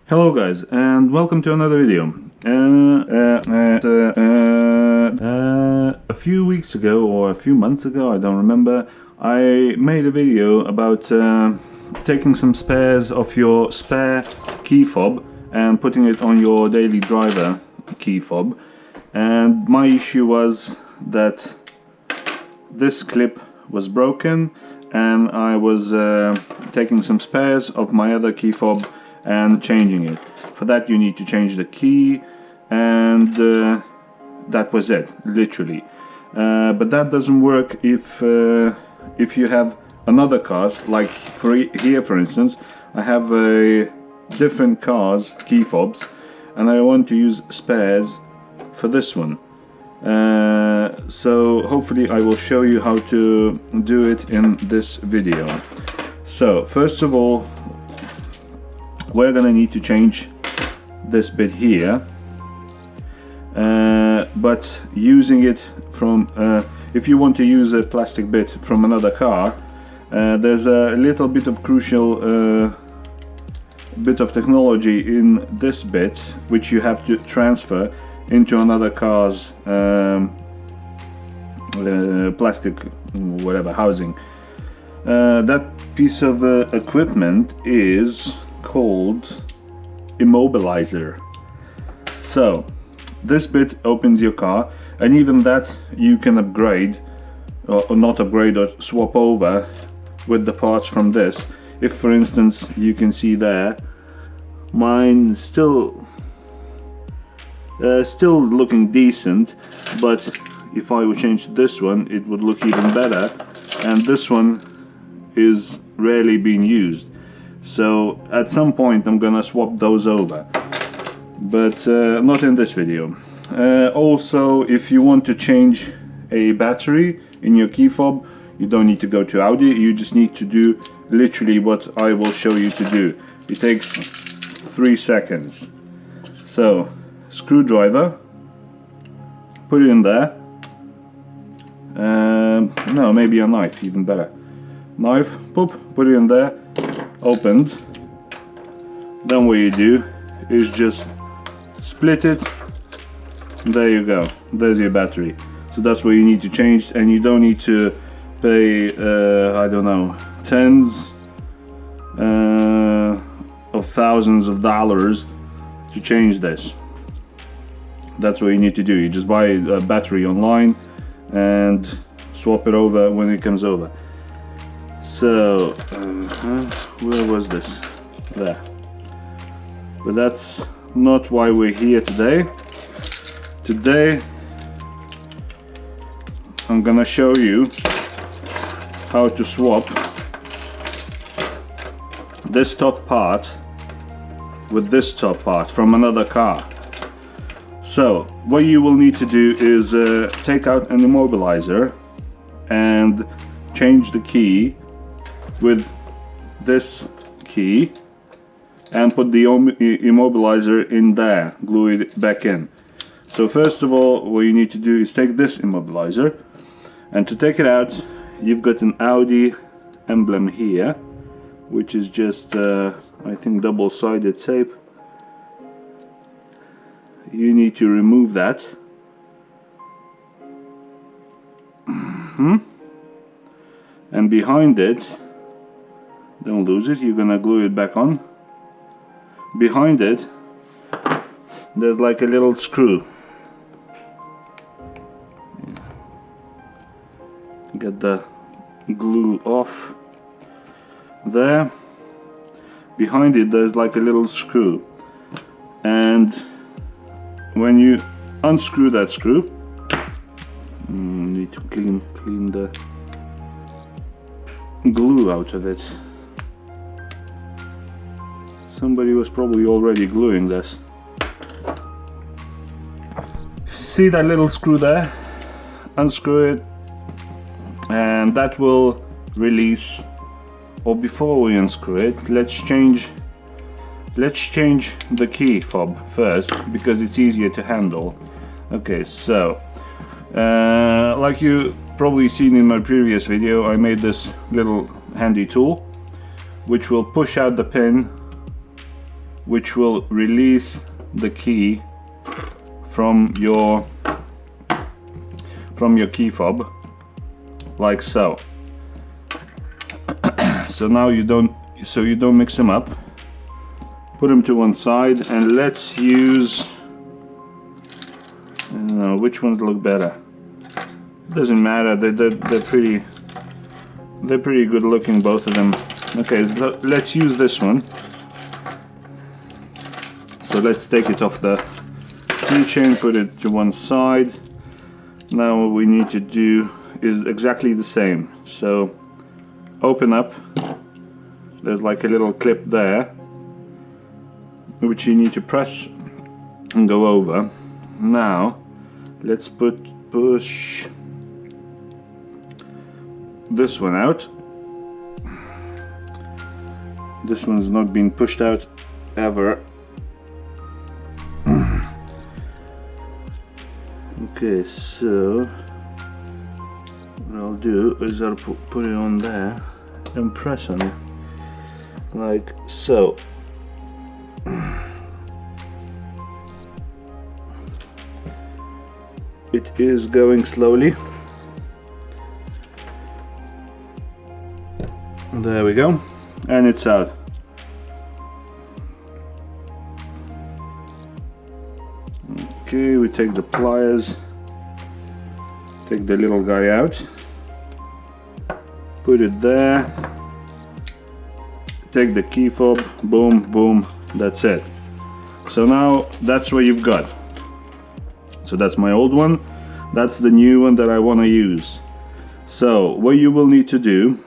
Hello guys, and welcome to another video. A few weeks ago or a few months ago, I don't remember, I made a video about taking some spares of your spare key fob and putting it on your daily driver key fob. And my issue was that this clip was broken, and I was taking some spares of my other key fob and changing it. For that you need to change the key, and that was it, literally. But that doesn't work if you have another cars, like here for instance, I have a different car's key fobs and I want to use spares for this one. So hopefully I will show you how to do it in this video. So first of all, we're gonna need to change this bit here, but using it from if you want to use a plastic bit from another car, there's a little bit of crucial bit of technology in this bit which you have to transfer into another car's plastic whatever housing. That piece of equipment is called immobilizer. So this bit opens your car, and even that you can upgrade or not upgrade or swap over with the parts from this. If for instance you can see there, mine still looking decent, but if I would change this one it would look even better, and this one is rarely being used. So at some point I'm gonna swap those over, but not in this video. Also, if you want to change a battery in your key fob, you don't need to go to Audi, you just need to do literally what I will show you to do. It takes 3 seconds. So screwdriver, put it in there, no, maybe a knife, even better. Knife, poop, put it in there, opened. Then what you do is just split it. There you go, there's your battery. So that's what you need to change, and you don't need to pay I don't know, tens of thousands of dollars to change this. That's what you need to do. You just buy a battery online and swap it over when it comes over. So where was this? There. But that's not why we're here today. Today I'm gonna show you how to swap this top part with this top part from another car. So what you will need to do is take out an immobilizer and change the key with this key and put the immobilizer in there, glue it back in. So first of all, what you need to do is take this immobilizer, and to take it out you've got an Audi emblem here, which is just I think double-sided tape. You need to remove that. And behind it, don't lose it, you're gonna glue it back on. Behind it there's like a little screw. Get the glue off there. Behind it there's like a little screw, and when you unscrew that screw, need to clean the glue out of it. Somebody was probably already gluing this. See that little screw there? Unscrew it, and that will release. Or before we unscrew it, let's change the key fob first, because it's easier to handle. Okay, so like you probably seen in my previous video, I made this little handy tool which will push out the pin which will release the key from your key fob, like so. So now you don't mix them up. Put them to one side, and let's use, I don't know which ones look better. It doesn't matter. They're pretty good looking, both of them. Okay, so let's use this one. So let's take it off the keychain, put it to one side. Now what we need to do is exactly the same. So open up. There's like a little clip there, which you need to press and go over. Now let's push this one out. This one's not been pushed out ever. Okay, so what I'll do is I'll put it on there and press on it like so. It is going slowly. There we go, and it's out. Okay, we take the pliers, take the little guy out, put it there, take the key fob, boom, boom, that's it. So now that's what you've got. So that's my old one, that's the new one that I want to use. So what you will need to do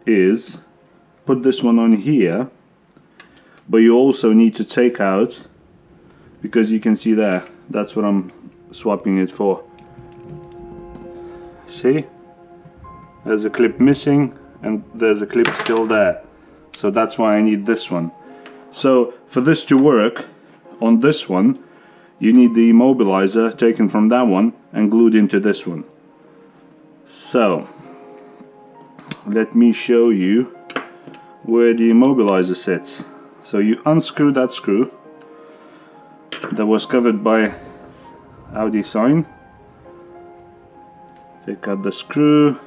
is put this one on here, but you also need to take out, because you can see there, that's what I'm swapping it for. See? There's a clip missing and there's a clip still there. So that's why I need this one. So for this to work on this one, you need the immobilizer taken from that one and glued into this one. So let me show you where the immobilizer sits. So you unscrew that screw that was covered by Audi sign, take out the screw,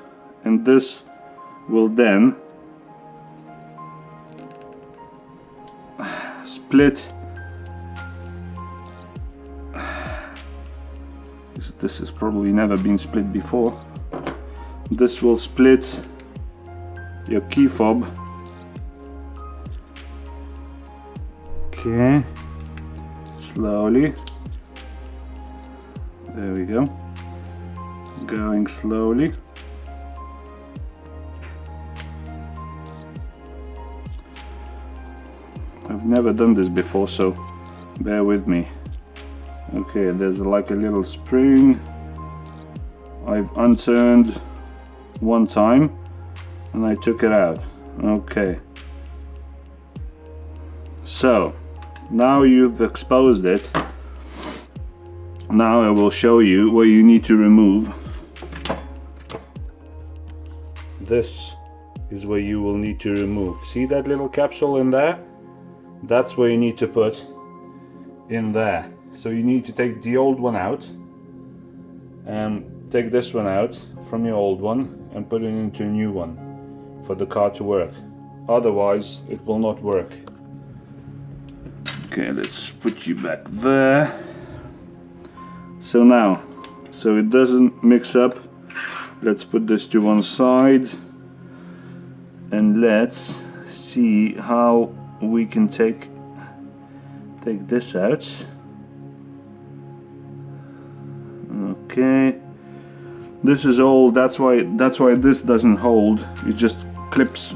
and this will then split. This has probably never been split before. This will split your key fob. Okay, slowly. There we go. Going slowly. I've never done this before, so bear with me. Okay, there's like a little spring. I've unturned one time and I took it out. Okay. So now you've exposed it. Now I will show you what you need to remove. This is what you will need to remove. See that little capsule in there? That's what you need to put in there. So you need to take the old one out and take this one out from your old one and put it into a new one for the car to work. Otherwise it will not work. Okay, let's put you back there. So now, so it doesn't mix up, let's put this to one side and let's see how we can take this out. Okay, this is old, that's why this doesn't hold. It just clips.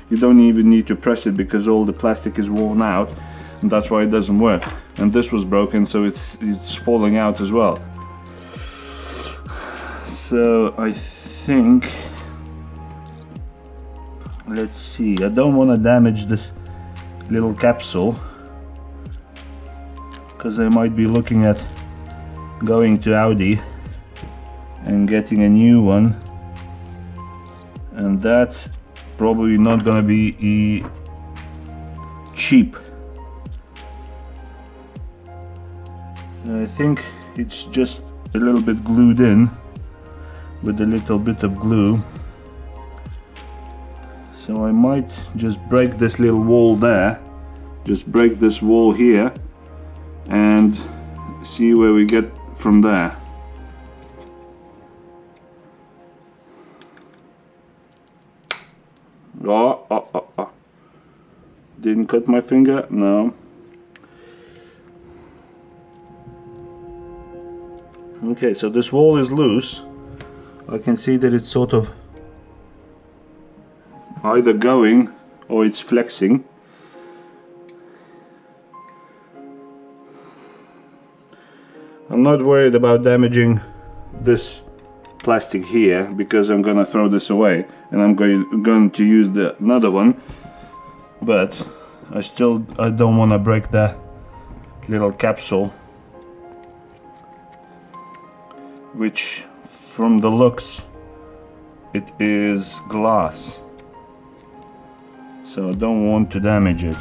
You don't even need to press it because all the plastic is worn out, and that's why it doesn't work. And this was broken, so it's falling out as well. So I think, let's see, I don't want to damage this little capsule because I might be looking at going to Audi and getting a new one, and that's probably not gonna be cheap. I think it's just a little bit glued in with a little bit of glue. So I might just break this little wall there, just break this wall here and see where we get from there. Oh. Didn't cut my finger? No. Okay, so this wall is loose. I can see that it's sort of either going or it's flexing. I'm not worried about damaging this plastic here because I'm gonna throw this away and I'm going to use another one, but I don't want to break that little capsule, which from the looks it is glass, so I don't want to damage it.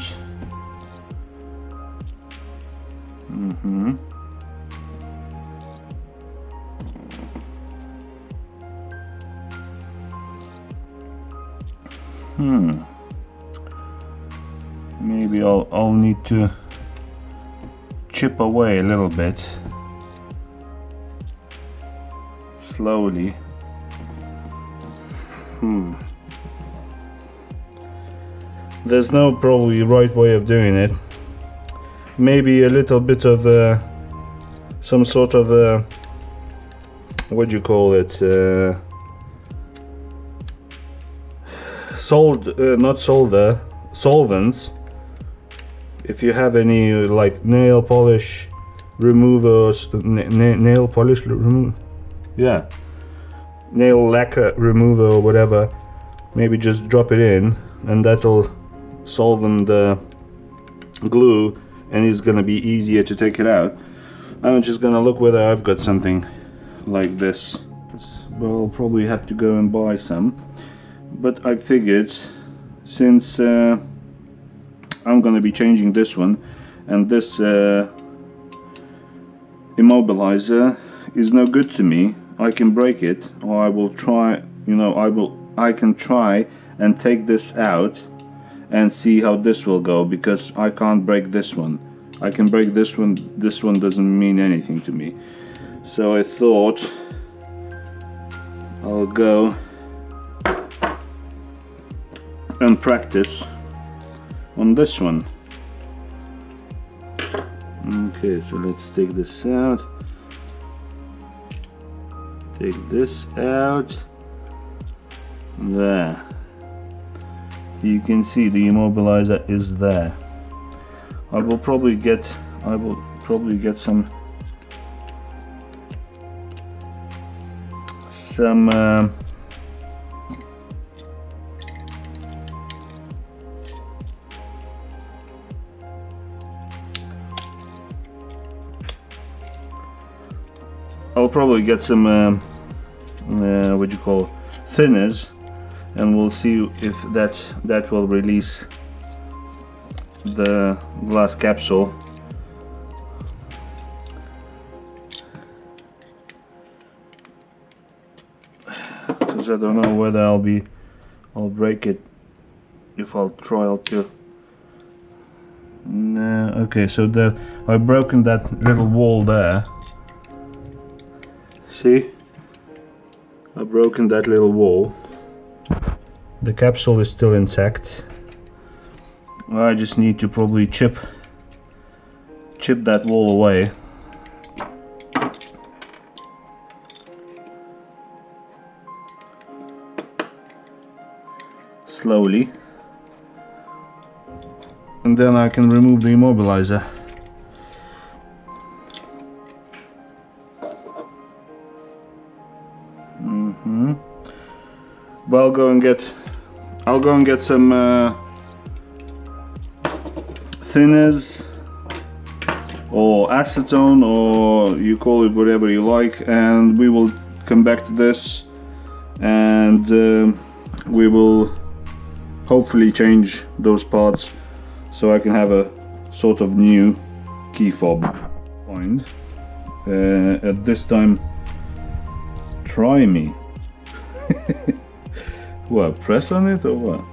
Maybe I'll need to chip away a little bit slowly. There's no probably right way of doing it. Maybe a little bit of some sort of what do you call it, solvents. If you have any like nail polish removers, nail lacquer remover or whatever, maybe just drop it in and that'll solvent the glue and it's gonna be easier to take it out. I'm just gonna look whether I've got something like this. Well, I'll probably have to go and buy some, but I figured since I'm gonna be changing this one and this immobilizer is no good to me, I can break it, or I will try, I can try and take this out and see how this will go, because I can't break this one. I can break this one doesn't mean anything to me. So I thought I'll go and practice on this one. Okay, so let's take this out. Take this out. There. You can see the immobilizer is there. I will probably get some I'll probably get some what you call thinners, and we'll see if that will release the glass capsule. Because I don't know whether I'll break it if I'll try to. No, okay, so I've broken that little wall there. See? I've broken that little wall. The capsule is still intact. I just need to probably chip that wall away. Slowly. And then I can remove the immobilizer. But I'll go and get some thinners or acetone, or you call it whatever you like, and we will come back to this, and we will hopefully change those parts so I can have a sort of new key fob. at this time. Try me. What, press on it or what?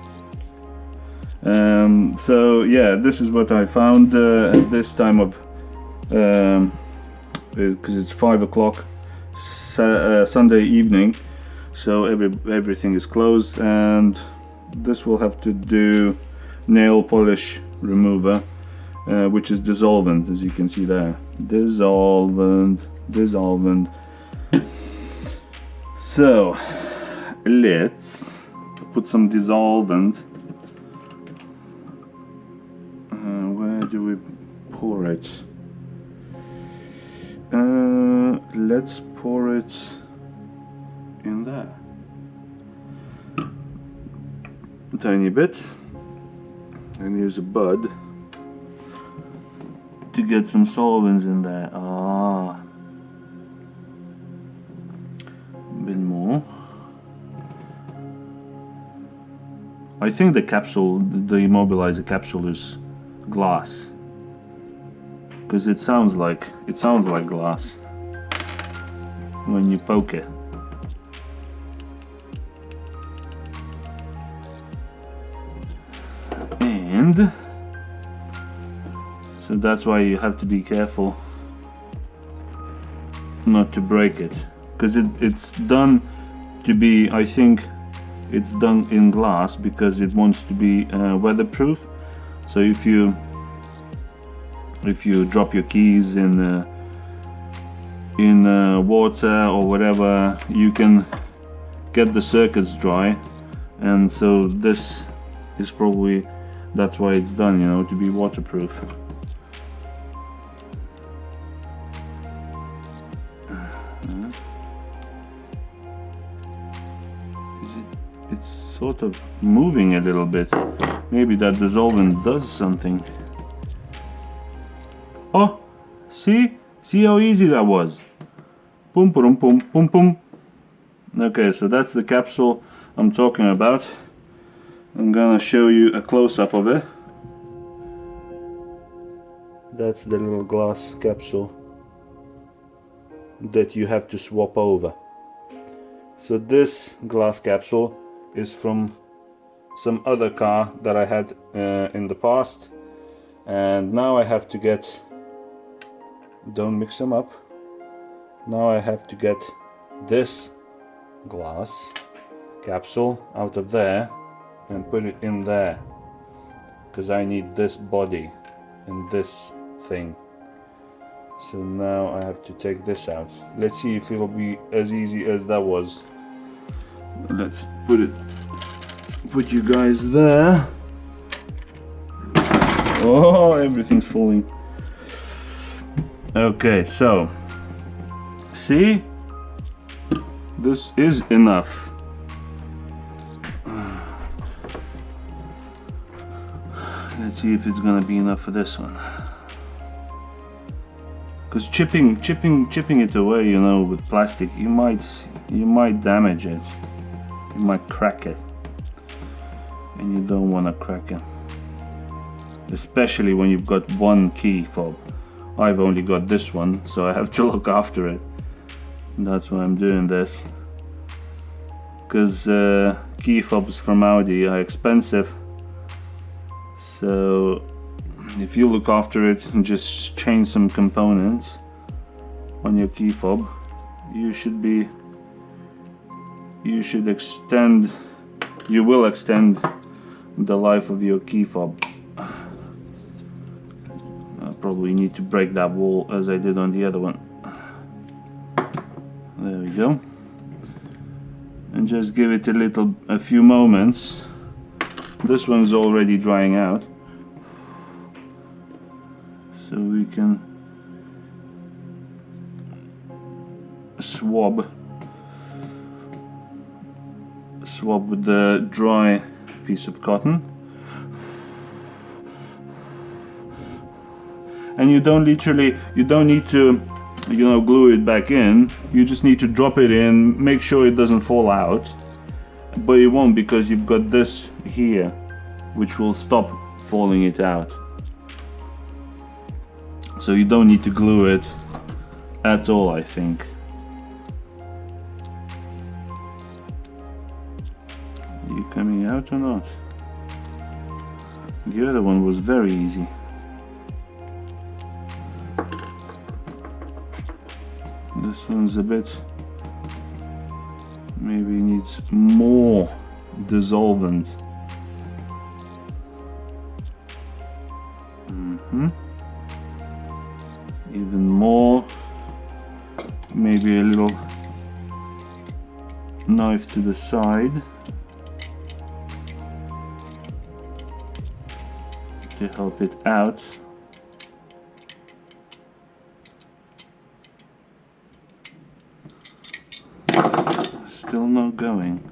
So yeah, this is what I found at this time of because it's 5 o'clock Sunday evening, so everything is closed, and this will have to do nail polish remover, which is dissolvent, as you can see there. Dissolvent. So let's put some dissolvent. Where do we pour it? Let's pour it in there. A tiny bit, and use a bud to get some solvents in there. A bit more. I think the capsule, the immobilizer capsule, is glass, because it sounds like glass when you poke it. And so that's why you have to be careful not to break it, because it's done to be, I think it's done in glass because it wants to be weatherproof. So if you drop your keys in water or whatever, you can get the circuits dry, and so this is probably, that's why it's done, you know, to be waterproof. It's sort of moving a little bit. Maybe that dissolvent does something. Oh, see how easy that was. Boom, boom, boom, boom, boom. Okay, so that's the capsule I'm talking about. I'm gonna show you a close-up of it. That's the little glass capsule that you have to swap over. So this glass capsule is from some other car that I had in the past, and now I have to get, don't mix them up, now I have to get this glass capsule out of there and put it in there, because I need this body and this thing. So now I have to take this out. Let's see if it'll be as easy as that was. Let's put you guys there. Oh, everything's falling. Okay, so see, this is enough. Let's see if it's gonna be enough for this one. Because chipping it away, you know, with plastic, you might damage it. You might crack it, and you don't want to crack it, especially when you've got one key fob. I've only got this one, so I have to look after it. And that's why I'm doing this, because key fobs from Audi are expensive. So if you look after it and just change some components on your key fob, you will extend the life of your key fob. I probably need to break that wall as I did on the other one. There we go. And just give it a few moments. This one's already drying out, so we can swab with the dry piece of cotton. And you don't need to, you know, glue it back in. You just need to drop it in, make sure it doesn't fall out, but it won't, because you've got this here which will stop falling it out. So you don't need to glue it at all, I think. Are you coming out or not? The other one was very easy. This one's a bit, maybe needs more dissolvent. Even more, maybe a little knife to the side to help it out. Still not going.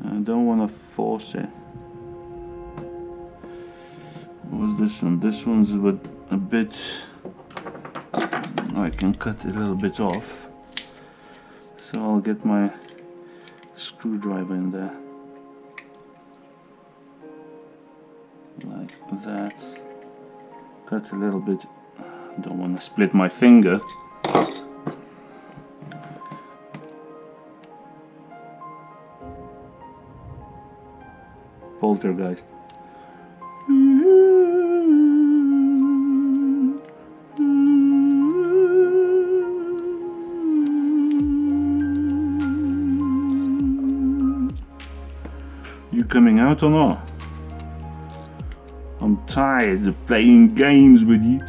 I don't want to force it. What was this one? This one's a bit. I can cut it a little bit off. So I'll get my screwdriver in there. Like that. Cut a little bit. Don't want to split my finger. Poltergeist. You coming out or not? I'm tired of playing games with you.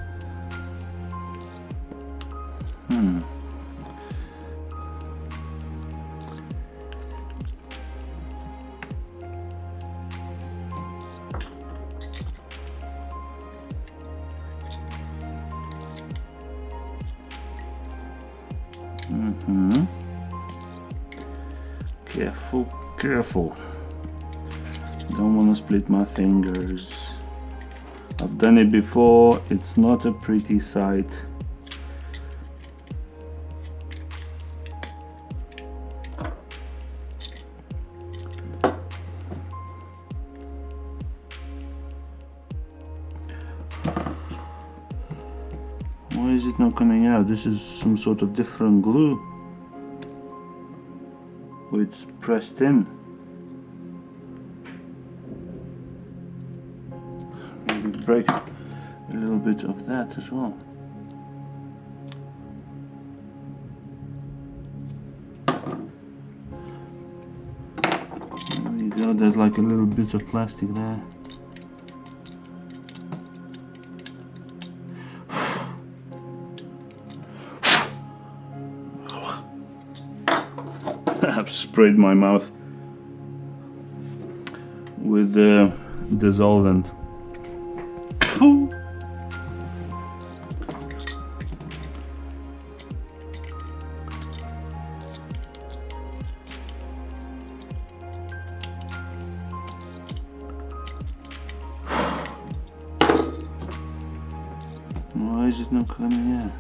Careful, careful. Don't want to split my fingers. I've done it before. It's not a pretty sight. Why is it not coming out? This is some sort of different glue. Oh, it's pressed in. Maybe break a little bit of that as well. There you go, there's like a little bit of plastic there. I've sprayed my mouth with the dissolvent. Why is it not coming out?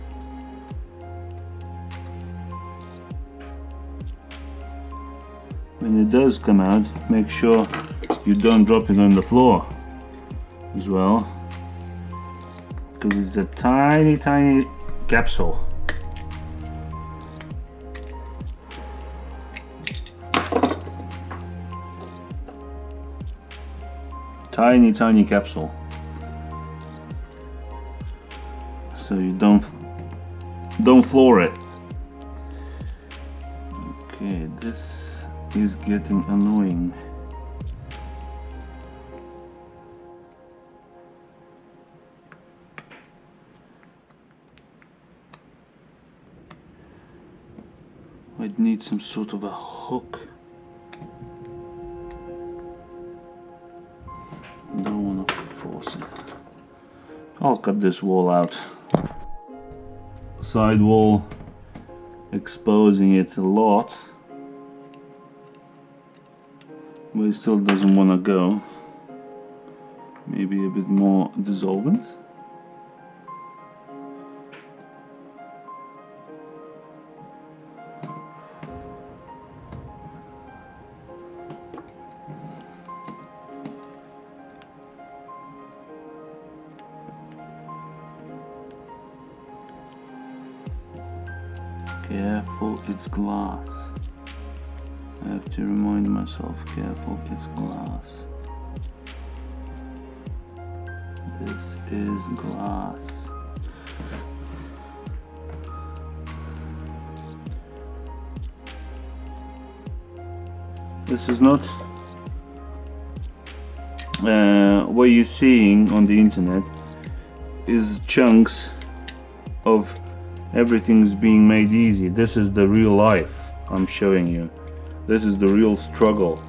When it does come out, make sure you don't drop it on the floor as well, because it's a tiny capsule. Tiny capsule. So you don't floor it. Okay, this is getting annoying. I'd need some sort of a hook. Don't want to force it. I'll cut this wall out. Side wall, exposing it a lot, but it still doesn't want to go. Maybe a bit more dissolvent. Careful, it's glass. I have to remind myself, careful, it's glass. This is glass. This is not what you're seeing on the internet is chunks of everything's being made easy. This is the real life I'm showing you. This is the real struggle.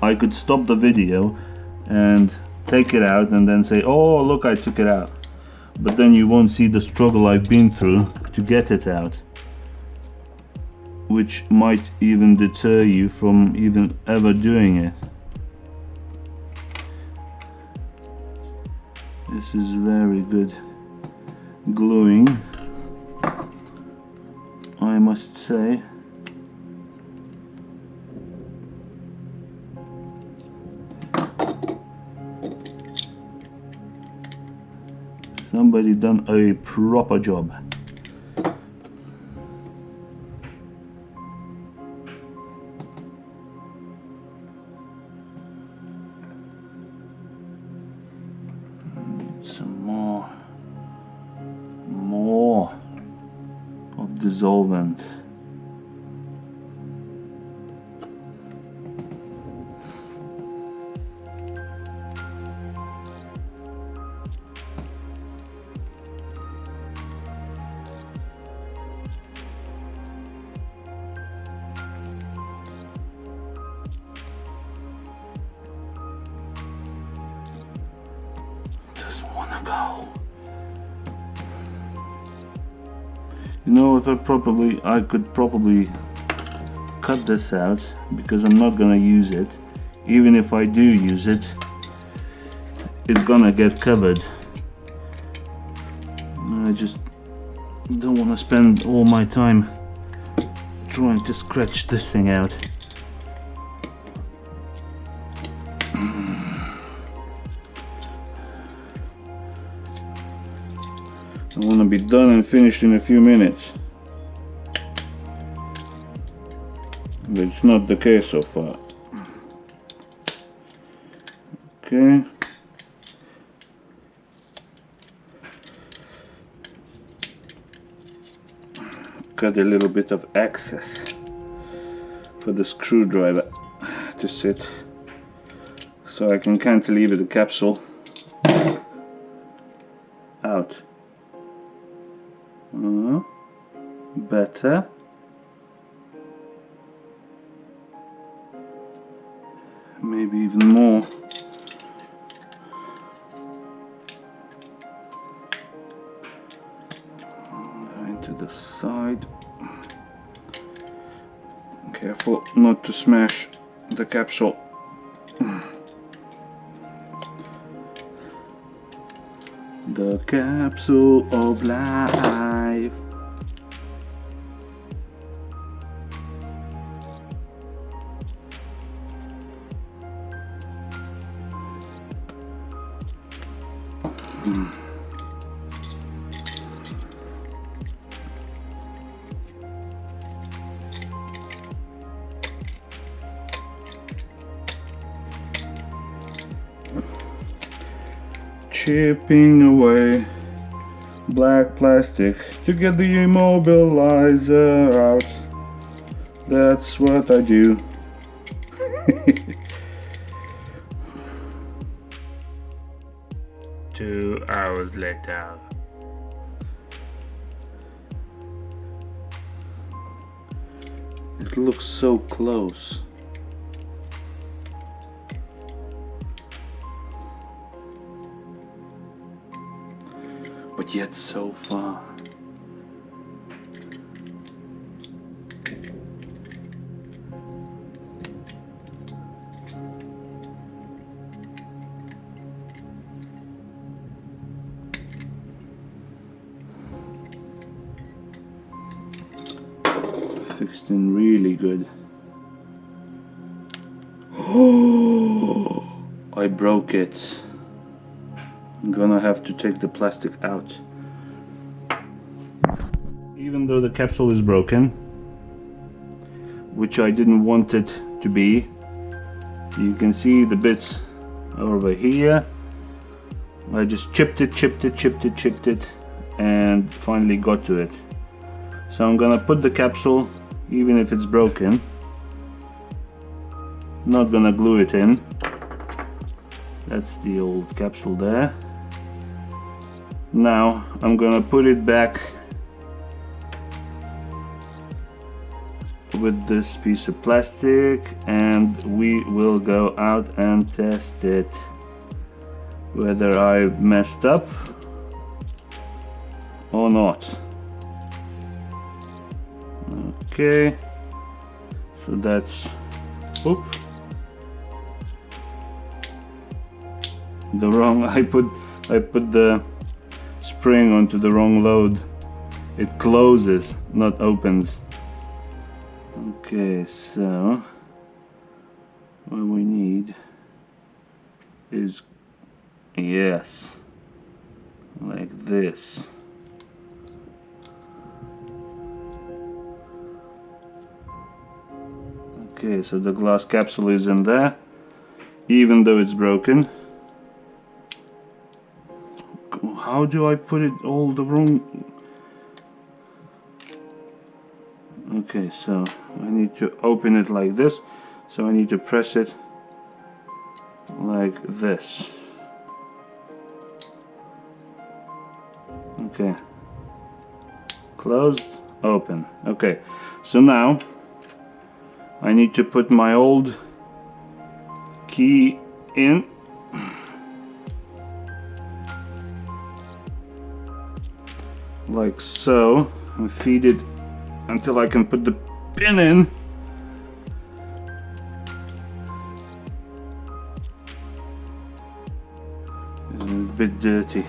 I could stop the video and take it out and then say, oh look, I took it out, but then you won't see the struggle I've been through to get it out, which might even deter you from even ever doing it. This is very good gluing, I must say. Somebody done a proper job. Some more of dissolvent. Go. You know what, I could probably cut this out because I'm not gonna use it. Even if I do use it, it's gonna get covered. I just don't want to spend all my time trying to scratch this thing out. I want to be done and finished in a few minutes, but it's not the case so far. Okay. Cut a little bit of excess for the screwdriver to sit, so I can cantilever the capsule out. Better. Maybe even more. Going to the side. Careful not to smash the capsule. The capsule of life. Chipping away black plastic to get the immobilizer out. That's what I do. 2 hours later. It looks so close. But yet so far. Fixed in really good. Oh, I broke it. I'm gonna have to take the plastic out. Even though the capsule is broken, which I didn't want it to be, you can see the bits over here. I just chipped it, and finally got to it. So I'm gonna put the capsule, even if it's broken, not gonna glue it in. That's the old capsule there. Now I'm gonna put it back with this piece of plastic, and we will go out and test it, whether I messed up or not. Okay, so that's the wrong, I put the spring onto the wrong load. It closes, not opens. Okay, so what we need is, yes, like this. Okay, so the glass capsule is in there, even though it's broken. How do I put it all the wrong? Okay, so I need to open it like this, so I need to press it like this. Okay, closed, open. Okay, so now I need to put my old key in. Like so, and feed it until I can put the pin in. It's a bit dirty.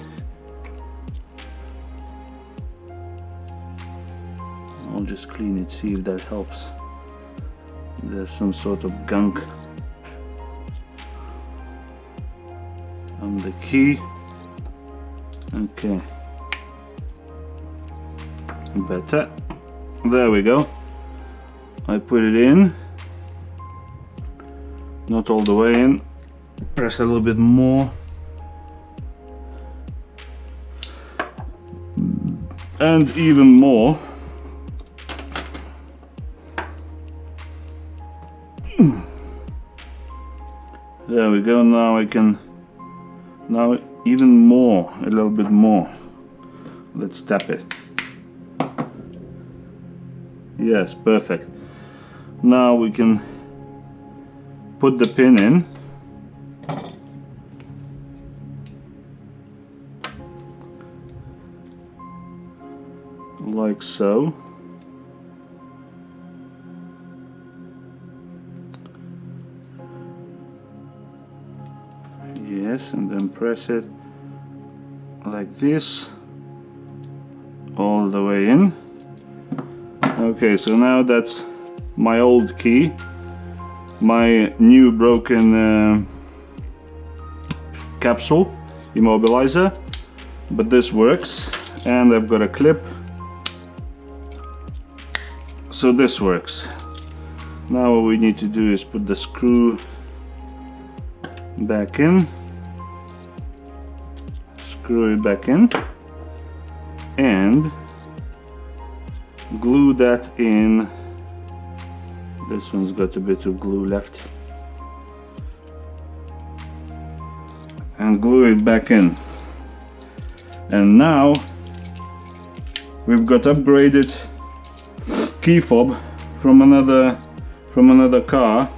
I'll just clean it, see if that helps. There's some sort of gunk on the key. Okay. Better. There we go. I put it in. Not all the way in. Press a little bit more. And even more. There we go. Now I can. Now even more. A little bit more. Let's tap it. Yes, perfect. Now we can put the pin in. Like so. Yes, and then press it like this all the way in. Okay, so now that's my old key, my new broken capsule immobilizer, but this works, and I've got a clip, so this works. Now what we need to do is put the screw back in, screw it back in, and glue that in. This one's got a bit of glue left, and glue it back in. And now we've got upgraded key fob from another car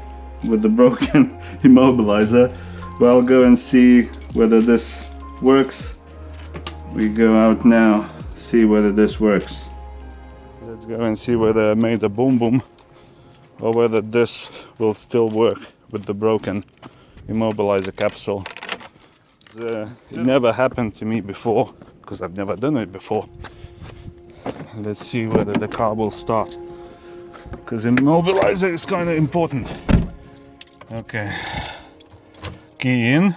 with the broken immobilizer. Well, I'll go and see whether this works. We go out now, see whether this works. Let's go and see whether I made a boom boom, or whether this will still work with the broken immobilizer capsule. It never happened to me before, because I've never done it before. Let's see whether the car will start, because immobilizer is kind of important. Okay, key in,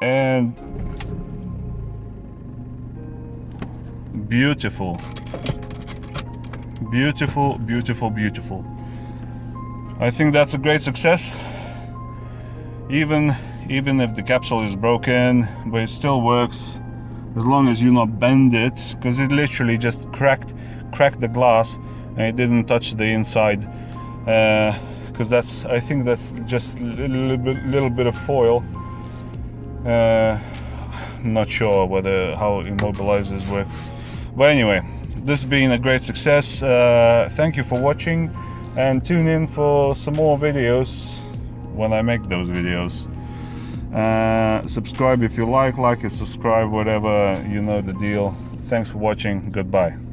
and Beautiful. Beautiful, beautiful, beautiful. I think that's a great success. Even if the capsule is broken, but it still works as long as you not bend it, because it literally just cracked the glass and it didn't touch the inside. Because I think that's just a little bit of foil. Not sure how immobilizers work, but anyway, this has been a great success. Thank you for watching, and tune in for some more videos when I make those videos. Subscribe if you like it, subscribe, whatever, you know the deal. Thanks for watching. Goodbye.